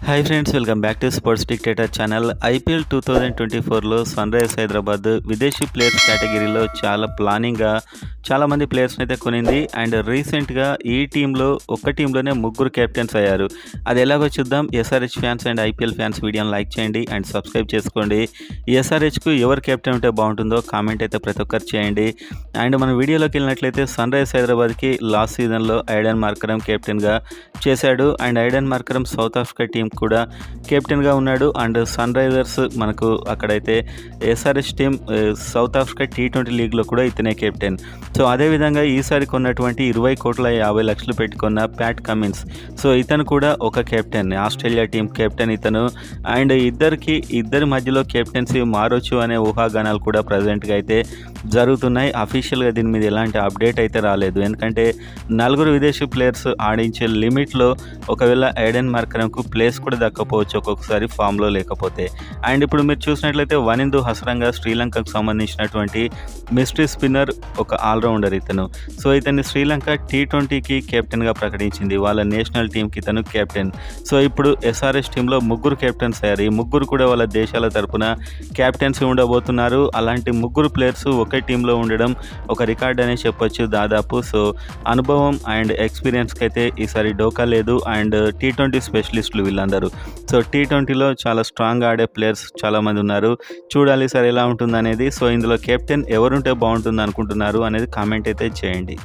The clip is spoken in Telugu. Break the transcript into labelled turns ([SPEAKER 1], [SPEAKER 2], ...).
[SPEAKER 1] Hi friends, welcome back to sports dictator channel. IPL 2024లో సన్ రైజర్స్ హైదరాబాద్ విదేశీ ప్లేయర్స్ కేటగిరీలో చాలా ప్లానింగ్గా చాలామంది ప్లేయర్స్ని అయితే కొనింది. అండ్ రీసెంట్గా ఈ ఒక్క టీంలోనే ముగ్గురు కెప్టెన్స్ అయ్యారు. అది ఎలాగో చూద్దాం. SRH fans and IPL fans వీడియోని లైక్ చేయండి అండ్ సబ్స్క్రైబ్ చేసుకోండి. ఎస్ఆర్హెచ్కు ఎవరు కెప్టెన్ ఉంటే బాగుంటుందో కామెంట్ అయితే ప్రతి ఒక్కరు చేయండి. అండ్ మన వీడియోలోకి వెళ్ళినట్లయితే సన్ రైజర్స్ హైదరాబాద్కి లాస్ట్ సీజన్లో ఐడెన్ మార్కరమ్ కెప్టెన్గా చేశాడు. And Aiden Markram South Africa team కూడా కెప్టెన్గా ఉన్నాడు. అండ్ సన్ రైజర్స్ మనకు అక్కడైతే SRH team south Africa T20 లీగ్లో కూడా ఇతనే కెప్టెన్. సో అదేవిధంగా ఈసారి కొన్నటువంటి 20,50,00,000 పెట్టుకున్న ప్యాట్ కమిన్స్, సో ఇతను కూడా ఒక కెప్టెన్, ఆస్ట్రేలియా టీం కెప్టెన్ ఇతను. అండ్ ఇద్దరి మధ్యలో కెప్టెన్సీ మారొచ్చు అనే ఊహాగానాలు కూడా ప్రజెంట్గా అయితే జరుగుతున్నాయి. అఫీషియల్గా దీని మీద ఎలాంటి అప్డేట్ అయితే రాలేదు. ఎందుకంటే 4 విదేశీ ప్లేయర్స్ ఆడించే లిమిట్లో ఒకవేళ ఐడెన్ మార్కరంకు ప్లేస్ కూడా దక్కపోవచ్చు ఒక్కొక్కసారి ఫామ్లో లేకపోతే. అండ్ ఇప్పుడు మీరు చూసినట్లయితే వనిందు హసరంగా శ్రీలంకకు సంబంధించినటువంటి మిస్టరీ స్పిన్నర్, ఒక ఆల్రౌండర్ ఇతను. సో ఇతన్ని శ్రీలంక T20కి కెప్టెన్గా ప్రకటించింది. వాళ్ళ నేషనల్ టీంకి ఇతను కెప్టెన్. సో ఇప్పుడు ఎస్ఆర్హెచ్ టీంలో ముగ్గురు కెప్టెన్స్ అయ్యారు. ఈ ముగ్గురు కూడా వాళ్ళ దేశాల తరపున కెప్టెన్సీ ఉండబోతున్నారు. అలాంటి ముగ్గురు ప్లేయర్స్ ఒకే టీంలో ఉండడం ఒక రికార్డ్ అనే చెప్పొచ్చు దాదాపు. సో అనుభవం అండ్ ఎక్స్పీరియన్స్కి అయితే ఈసారి డోకా లేదు. అండ్ T20 స్పెషలిస్టులు వీళ్ళందరూ. సో T20లో చాలా స్ట్రాంగ్ ఆడే ప్లేయర్స్ చాలామంది ఉన్నారు. చూడాలి సార్ ఎలా ఉంటుంది అనేది. సో ఇందులో కెప్టెన్ ఎవరుంటే బాగుంటుంది అనుకుంటున్నారు అనేది కామెంట్ అయితే చేయండి.